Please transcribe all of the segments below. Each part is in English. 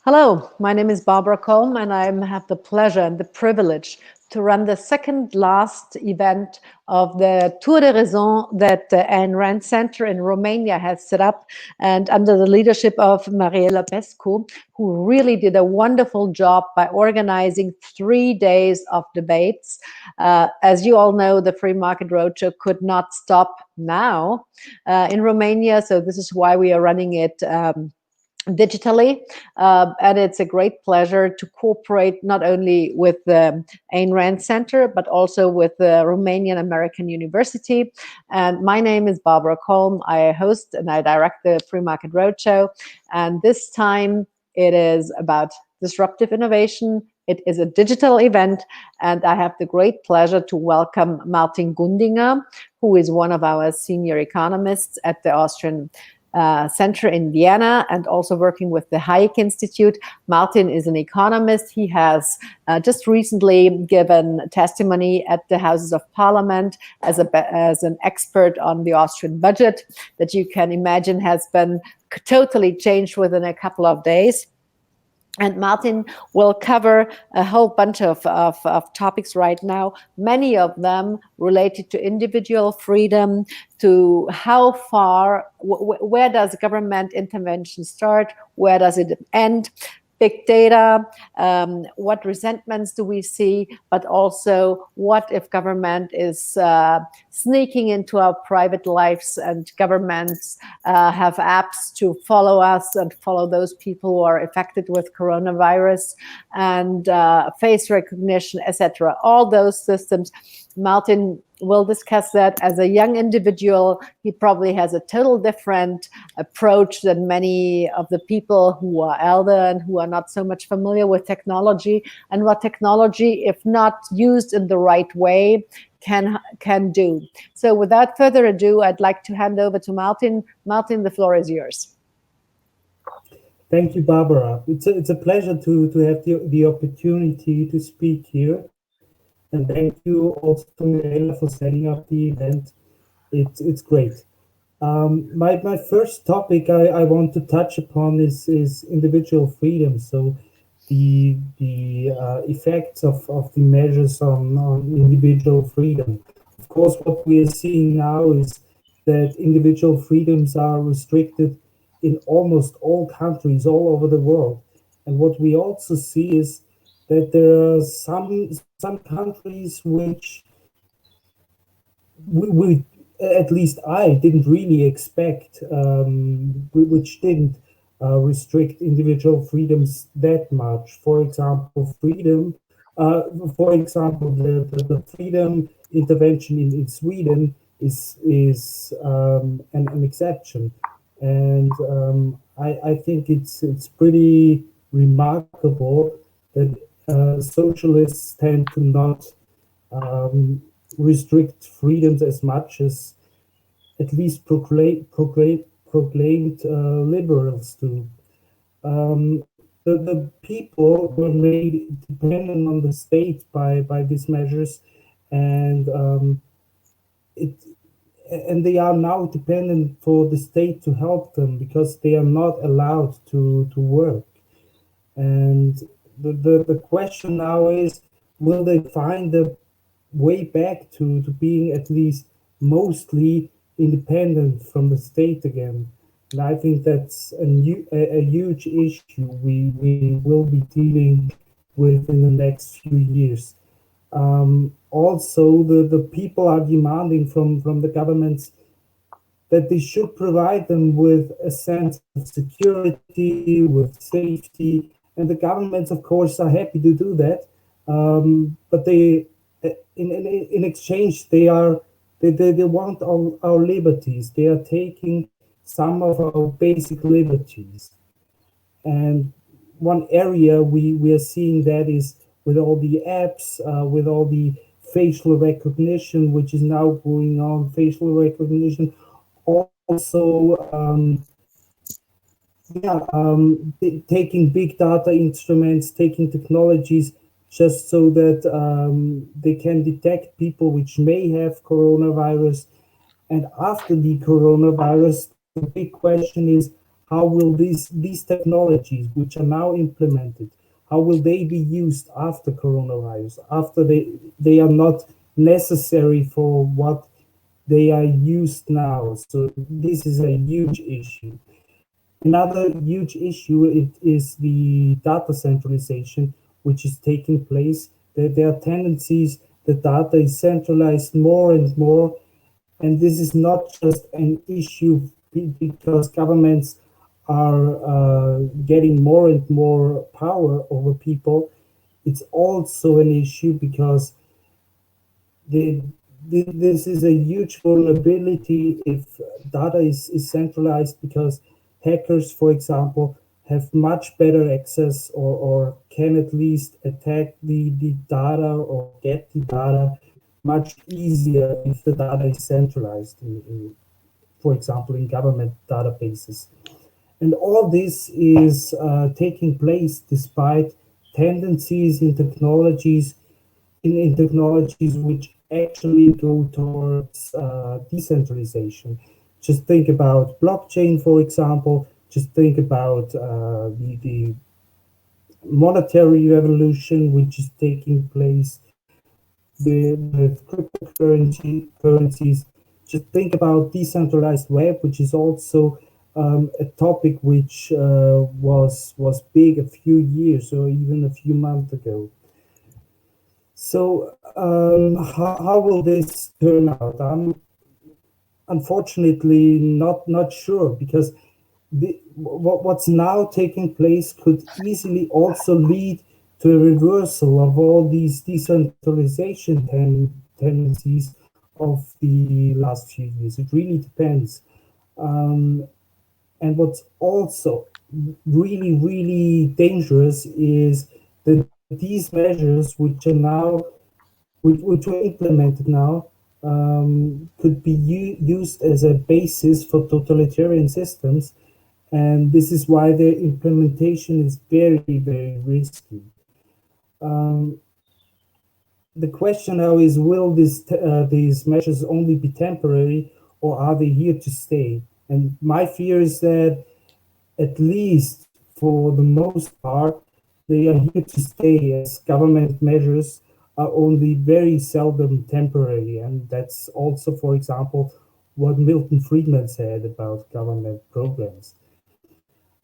Hello, my name is Barbara Colm, and I have the pleasure and the privilege to run the second last event of the Tour de Raison that the Ayn Rand Center in Romania has set up, and under the leadership of Mariela Pescu, who really did a wonderful job by organizing 3 days of debates. As you all know, the Free Market Roadshow could not stop now in Romania, so this is why we are running it digitally, and it's a great pleasure to cooperate not only with the Ayn Rand Center but also with the Romanian American University. And my name is Barbara Colm. I host and I direct the Free Market Roadshow, and this time it is about disruptive innovation. It is a digital event, and I have the great pleasure to welcome Martin Gundinger, who is one of our senior economists at the Austrian Center in Vienna, and also working with the Hayek Institute. Martin is an economist. He has just recently given testimony at the Houses of Parliament as an expert on the Austrian budget that you can imagine has been totally changed within a couple of days. And Martin will cover a whole bunch of topics right now, many of them related to individual freedom, to how far, where does government intervention start, where does it end, big data, what resentments do we see, but also what if government is sneaking into our private lives, and governments have apps to follow us and follow those people who are affected with coronavirus, and face recognition, etc. All those systems. Martin will discuss that. As a young individual, he probably has a total different approach than many of the people who are elder and who are not so much familiar with technology, and what technology, if not used in the right way, can do. So without further ado, I'd like to hand over to Martin. Martin, the floor is yours. Thank you, Barbara. It's a pleasure to have the opportunity to speak here. And thank you also to Mirella for setting up the event. It's great. My first topic I want to touch upon is individual freedom. So the effects of the measures on individual freedom. Of course, what we are seeing now is that individual freedoms are restricted in almost all countries all over the world. And what we also see is that there are some countries which we at least I didn't really expect, which didn't restrict individual freedoms that much. For example, the freedom intervention in Sweden is an exception, and I think it's pretty remarkable that socialists tend to not restrict freedoms as much as at least proclaimed liberals do. The people were made dependent on the state by these measures, and it and they are now dependent for the state to help them because they are not allowed to work. And the question now is, will they find a way back to being at least mostly independent from the state again? And I think that's a huge issue we will be dealing with in the next few years. Also, the people are demanding from the governments that they should provide them with a sense of security, with safety, and the governments, of course, are happy to do that. But they, in exchange, they want our liberties. They are taking some of our basic liberties. And one area we are seeing that is with all the apps, with all the facial recognition, which is now going on, facial recognition. Also, taking big data instruments, taking technologies just so that they can detect people which may have coronavirus. And after the coronavirus, the big question is, how will these technologies which are now implemented, how will they be used after coronavirus, after they are not necessary for what they are used now. So this is a huge issue. Another huge issue is the data centralization, which is taking place. There are tendencies that data is centralized more and more, and this is not just an issue because governments are getting more and more power over people. It's also an issue because the, this is a huge vulnerability if data is centralized because hackers, for example, have much better access or can at least attack the data or get the data much easier if the data is centralized, for example, in government databases. And all this is taking place despite tendencies in technologies which actually go towards decentralization. Just think about blockchain, for example. Just think about the monetary revolution which is taking place with currencies. Just think about decentralized web, which is also a topic which was big a few years or even a few months ago. So how will this turn out? I'm unfortunately not sure because what's now taking place could easily also lead to a reversal of all these decentralization tendencies of the last few years. It really depends. And what's also really dangerous is that these measures, which are now which were implemented now, could be used as a basis for totalitarian systems, and this is why their implementation is very risky. Um, the question now is, will these measures only be temporary, or are they here to stay? And my fear is that, at least for the most part, they are here to stay, as government measures are only very seldom temporary. And that's also, for example, what Milton Friedman said about government programs.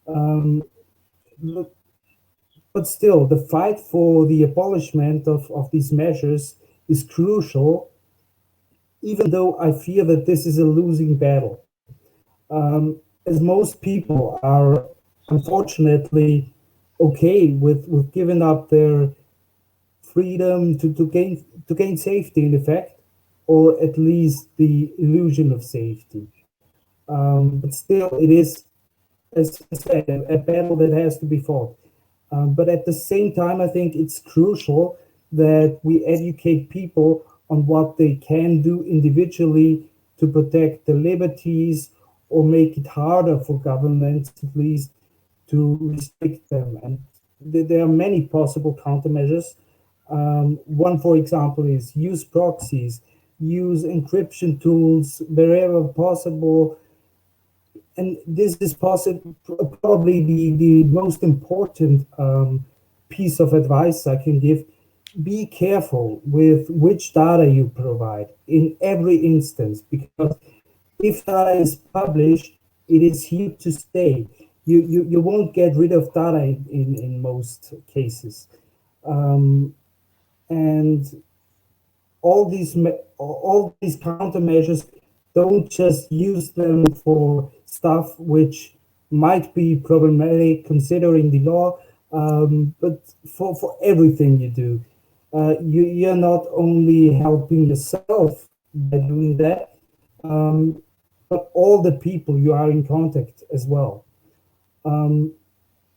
Um, but still, the fight for the abolishment of these measures is crucial, even though I fear that this is a losing battle. As most people are unfortunately okay with giving up their freedom to gain safety in effect, or at least the illusion of safety. But still, it is, as I said, a battle that has to be fought. But at the same time, I think it's crucial that we educate people on what they can do individually to protect their liberties or make it harder for governments, at least, to restrict them. And there are many possible countermeasures. One, for example, is use proxies, use encryption tools wherever possible, and this is probably the most important piece of advice I can give. Be careful with which data you provide in every instance, because if data is published, it is here to stay. You won't get rid of data in most cases. And all these countermeasures, don't just use them for stuff which might be problematic considering the law, but for everything you do. You're not only helping yourself by doing that, but all the people you are in contact as well.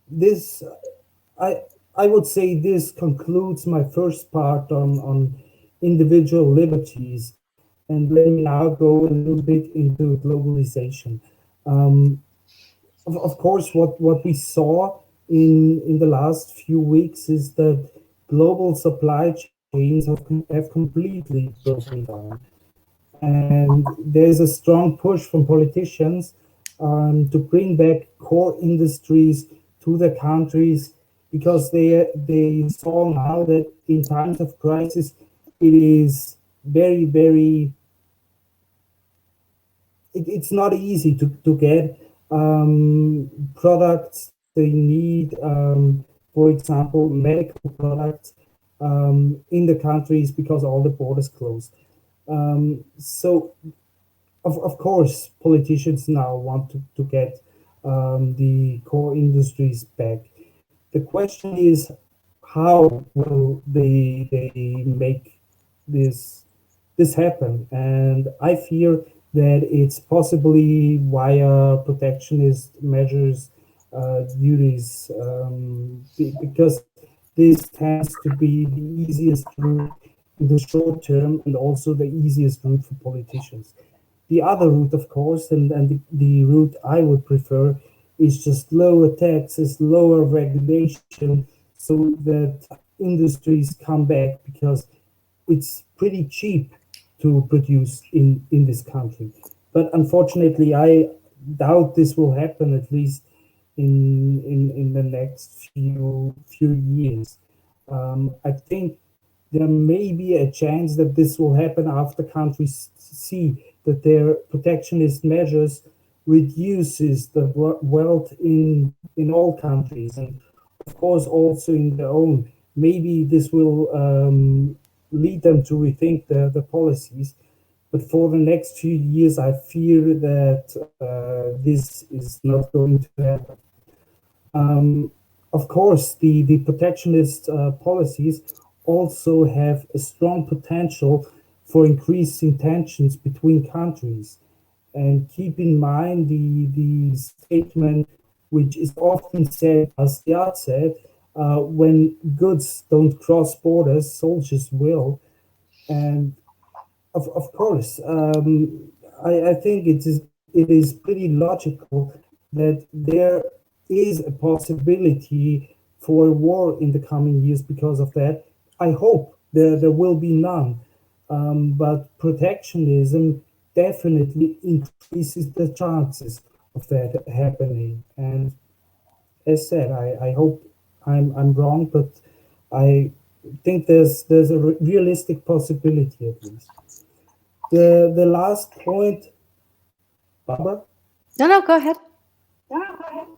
This I I would say this concludes my first part on individual liberties, and let me now go a little bit into globalization. Um, of course, what we saw in the last few weeks is that global supply chains have completely broken down, and there's a strong push from politicians to bring back core industries to the countries, because they saw now that in times of crisis it is very it's not easy to get products they need, for example, medical products in the countries because all the borders closed. So, of course, politicians now want to get the core industries back. The question is, how will they make this this happen? And I fear that it's possibly via protectionist measures, duties, because this tends to be the easiest route in the short term and also the easiest route for politicians. The other route, of course, and the route I would prefer, is just lower taxes, lower regulation, so that industries come back, because it's pretty cheap to produce in this country. But unfortunately, I doubt this will happen, at least in the next few years. I think there may be a chance that this will happen after countries see that their protectionist measures reduces the wealth in all countries, and of course also in their own. Maybe this will lead them to rethink the policies. But for the next few years, I fear that this is not going to happen. Of course, the protectionist policies also have a strong potential for increasing tensions between countries. And keep in mind the statement, which is often said as the outset, when goods don't cross borders, soldiers will. And of course, I think it is pretty logical that there is a possibility for a war in the coming years because of that. I hope there will be none, but protectionism definitely increases the chances of that happening. And as said, I hope I'm wrong, but I think there's a realistic possibility at least. The last point, Barbara. No, no, go ahead.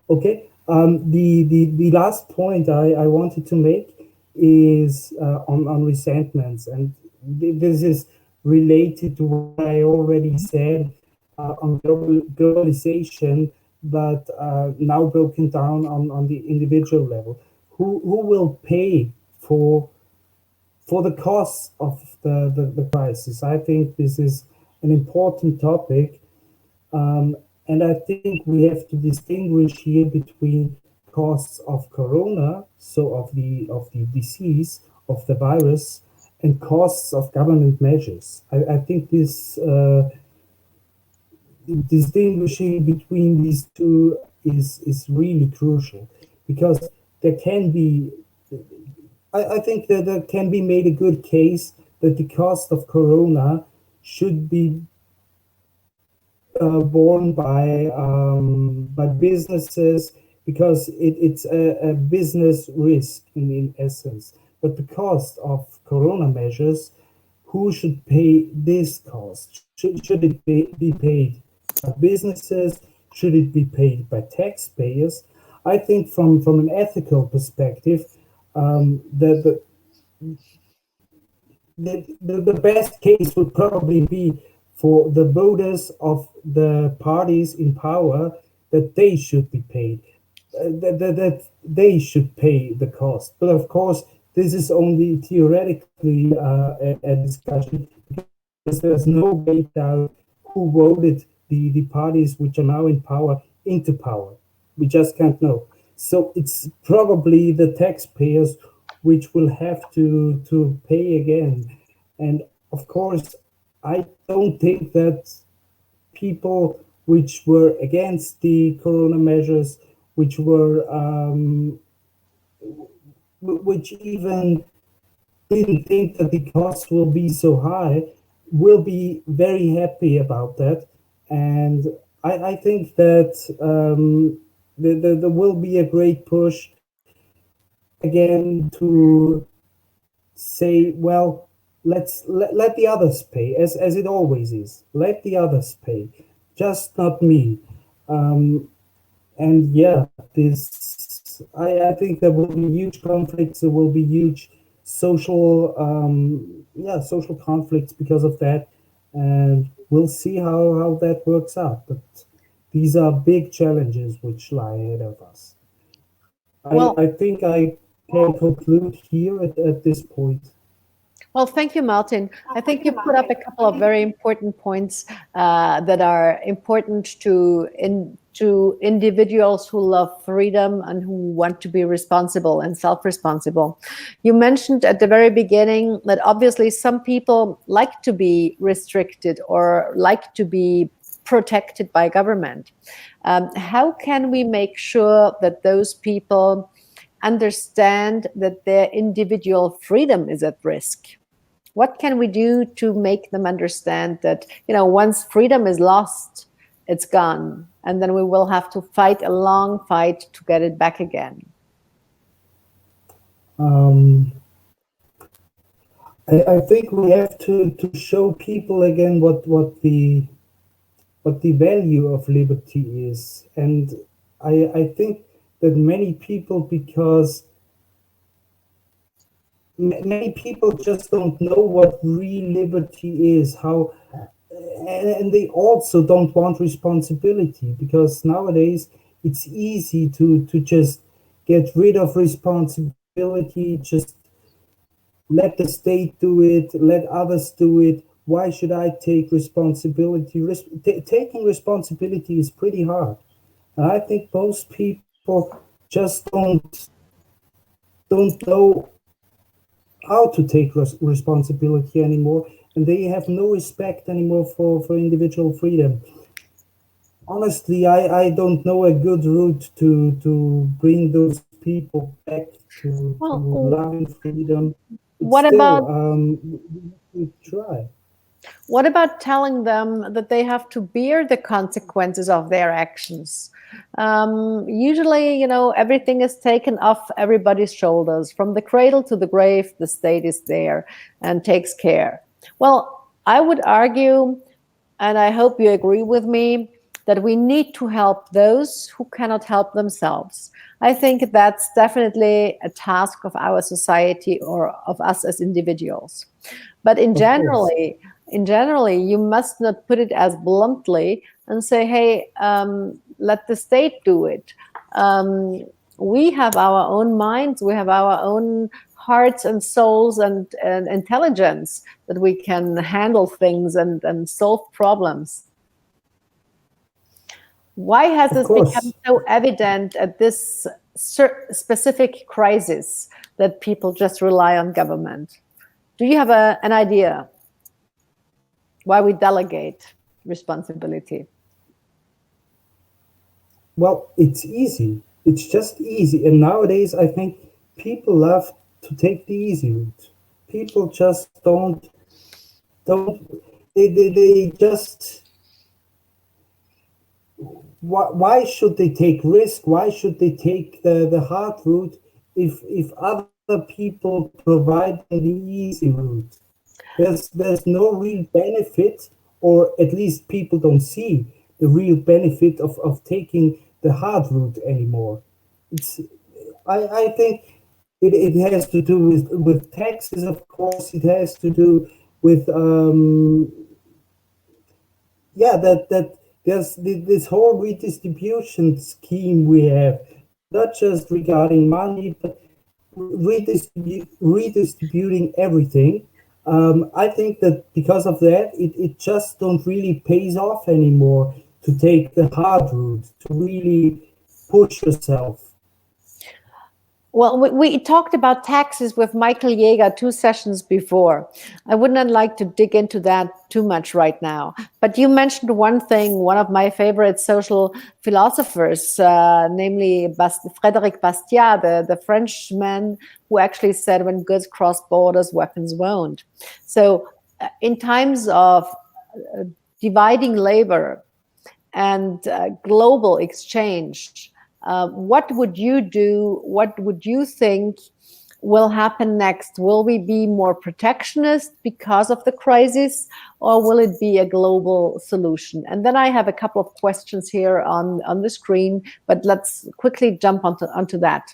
Okay. The last point I wanted to make is on resentments, and this is related to what I already said on globalization, but now broken down on the individual level. Who will pay for the costs of the crisis? I think this is an important topic, and I think we have to distinguish here between costs of corona, so of the disease, of the virus, and costs of government measures. I think this distinguishing between these two is really crucial, because there can be I think that there can be made a good case that the cost of corona should be borne by businesses, because it's a business risk in essence. But the cost of corona measures, who should pay this cost? Should it be paid by businesses? Should it be paid by taxpayers? I think from an ethical perspective, the the best case would probably be for the voters of the parties in power, that they should be paid, that they should pay the cost. But of course, this is only theoretically a discussion, because there's no way out who voted the parties which are now in power into power. We just can't know. So it's probably the taxpayers which will have to pay again. And of course, I don't think that people which were against the corona measures, which were which even didn't think that the costs will be so high, will be very happy about that. And I think that there will be a great push again to say, well, let the others pay, as it always is. Let the others pay, just not me. And yeah, this I think there will be huge conflicts. There will be huge social social conflicts because of that, and we'll see how that works out. But these are big challenges which lie ahead of us. I Well, think I can conclude here at this point. Well, thank you, Martin. I think you put up a couple of very important points that are important to individuals who love freedom and who want to be responsible and self-responsible. You mentioned at the very beginning that obviously some people like to be restricted or like to be protected by government. How can we make sure that those people understand that their individual freedom is at risk? What can we do to make them understand that, once freedom is lost, it's gone, and then we will have to fight a long fight to get it back again? Um, I think we have to show people again what the value of liberty is. And I think that many people, because many people just don't know what real liberty is, how, and they also don't want responsibility, because nowadays it's easy to just get rid of responsibility, just let the state do it, let others do it. Why should I take responsibility? Taking responsibility is pretty hard. And I think most people just don't know how to take responsibility anymore, and they have no respect anymore for individual freedom. Honestly, I don't know a good route to bring those people back to Well, loving freedom, but what still, about we try. what about telling them that they have to bear the consequences of their actions? Usually, everything is taken off everybody's shoulders. From the cradle to the grave, the state is there and takes care. Well, I would argue, and I hope you agree with me, that we need to help those who cannot help themselves. I think that's definitely a task of our society or of us as individuals. But Of course. in generally, you must not put it as bluntly and say, "Hey, let the state do it." Um, we have our own minds, we have our own hearts and souls and intelligence that we can handle things and solve problems. Why has Of this become course. so evident at this specific crisis that people just rely on government? Do you have an idea why we delegate responsibility? Well, it's easy. It's just easy. And nowadays, I think people love to take the easy route. People just don't they just why should they take risk? Why should they take the hard route if other people provide them the easy route? There's no real benefit, or at least people don't see the real benefit of taking the hard route anymore. It's I think it has to do with taxes, of course. It has to do with that there's this whole redistribution scheme we have, not just regarding money, but redistributing everything. I think that because of that, it just don't really pays off anymore to take the hard route, to really push yourself. Well, we talked about taxes with Michael Yeager 2 sessions before. I would not like to dig into that too much right now. But you mentioned one thing, one of my favorite social philosophers, namely Frédéric Bastiat, the Frenchman who actually said, when goods cross borders, weapons won't. So in times of dividing labor, and global exchange, what would you do? What would you think will happen next? Will we be more protectionist because of the crisis, or will it be a global solution? And then I have a couple of questions here on the screen, but let's quickly jump onto that.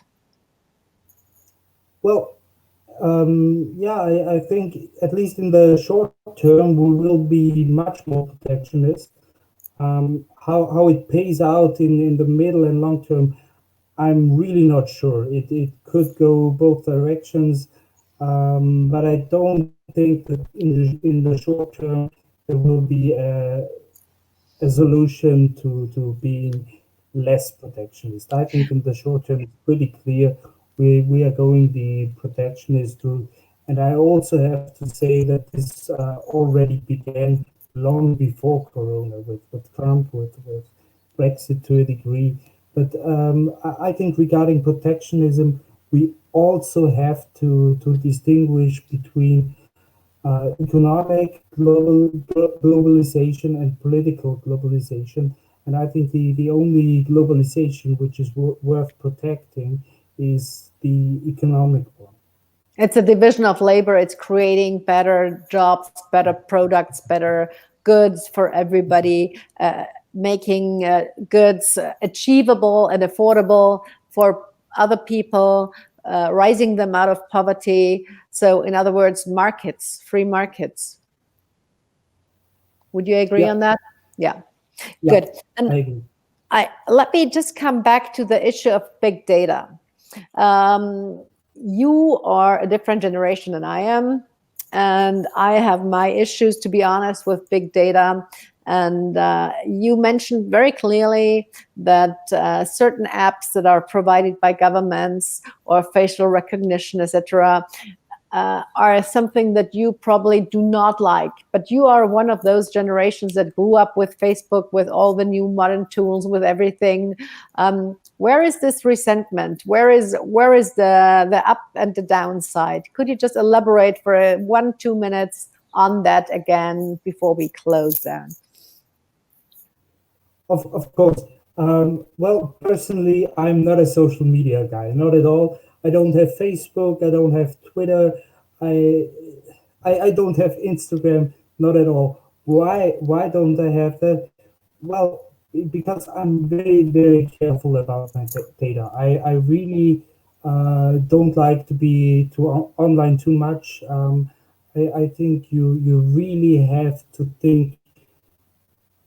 Well, yeah, I think at least in the short term, we will be much more protectionist. How it pays out in the middle and long term, I'm really not sure. It could go both directions, but I don't think that in the short term there will be a solution to being less protectionist. I think in the short term it's pretty clear we are going the protectionist route. And I also have to say that this already began long before Corona with Trump, with Brexit to a degree. But I think regarding protectionism, we also have to distinguish between economic globalization and political globalization. And I think the only globalization which is worth protecting is the economic one. It's a division of labor. It's creating better jobs, better products, better goods for everybody, making goods achievable and affordable for other people, rising them out of poverty. So, in other words, markets, free markets. Would you agree on that? Yeah. Good. And I agree. let me just come back to the issue of big data. You are a different generation than I am, and I have my issues, to be honest, with big data. And you mentioned very clearly that certain apps that are provided by governments or facial recognition, etc., are something that you probably do not like. But you are one of those generations that grew up with Facebook, with all the new modern tools, with everything. Where is this resentment? Where is the up and the downside? Could you just elaborate for 1-2 minutes on that again before we close down? Of course. Well, personally, I'm not a social media guy, not at all. I don't have Facebook. I don't have Twitter. I don't have Instagram, not at all. Why don't I have that? Well, because I'm very careful about my data. I really don't like to be online too much. I think you really have to think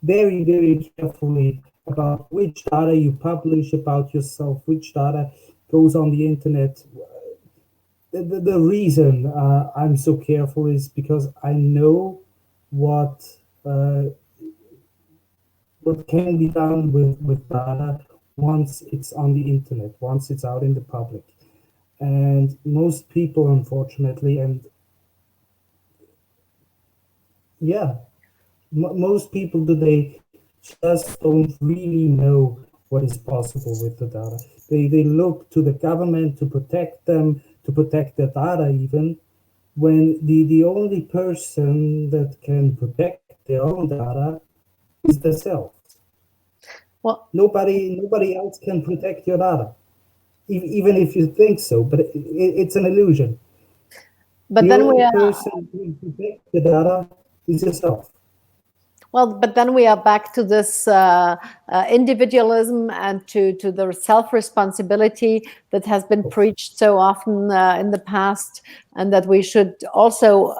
very carefully about which data you publish about yourself, which data goes on the internet. The reason I'm so careful is because I know what can be done with data once it's on the internet, once it's out in the public. And most people, unfortunately, and yeah, most people today just don't really know what is possible with the data. They look to the government to protect them, to protect their data even, when the only person that can protect their own data is themselves. Well, Nobody else can protect your data, even if you think so, but it's an illusion. but The then we only are person who can protect the data is yourself. Well, but then we are back to this individualism and to the self-responsibility that has been preached so often in the past, and that we should also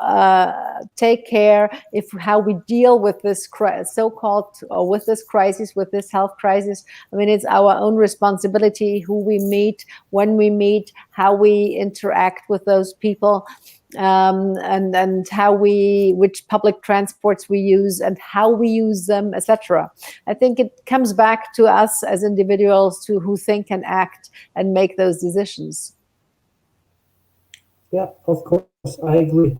take care if how we deal with this so-called or with this crisis, with this health crisis. I mean, it's our own responsibility who we meet, when we meet, how we interact with those people. And how which public transports we use and how we use them, etc. I think it comes back to us as individuals who think and act and make those decisions. Yeah, of course, I agree.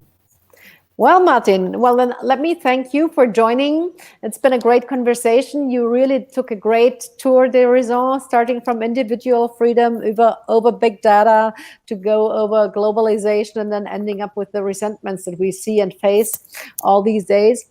Well, Martin, well, then let me thank you for joining. It's been a great conversation. You really took a great tour d'horizon, starting from individual freedom over big data to go over globalization and then ending up with the resentments that we see and face all these days.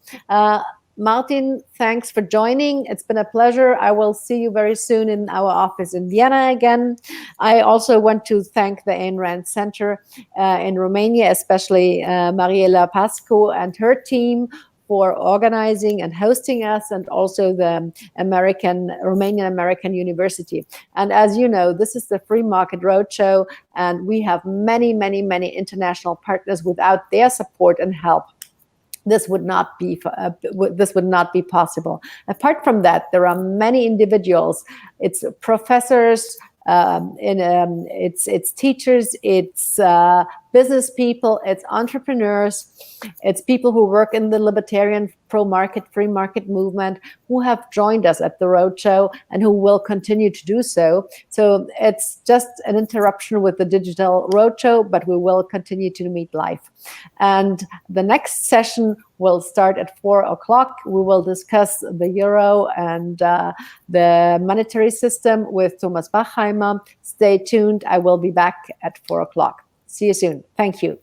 Martin, thanks for joining. It's been a pleasure. I will see you very soon in our office in Vienna again. I also want to thank the Ayn Rand Center in Romania, especially Mariela Pascu and her team for organizing and hosting us, and also the Romanian American University. And as you know, this is the Free Market Roadshow, and we have many, many, many international partners. Without their support and help, this would not be possible. Apart from that, there are many individuals. It's professors, it's teachers, it's business people, it's entrepreneurs, it's people who work in the libertarian pro-market, free market movement, who have joined us at the roadshow and who will continue to do so. So it's just an interruption with the digital roadshow, but we will continue to meet live. And the next session will start at 4 o'clock. We will discuss the euro and the monetary system with Thomas Bachheimer. Stay tuned. I will be back at 4 o'clock. See you soon. Thank you.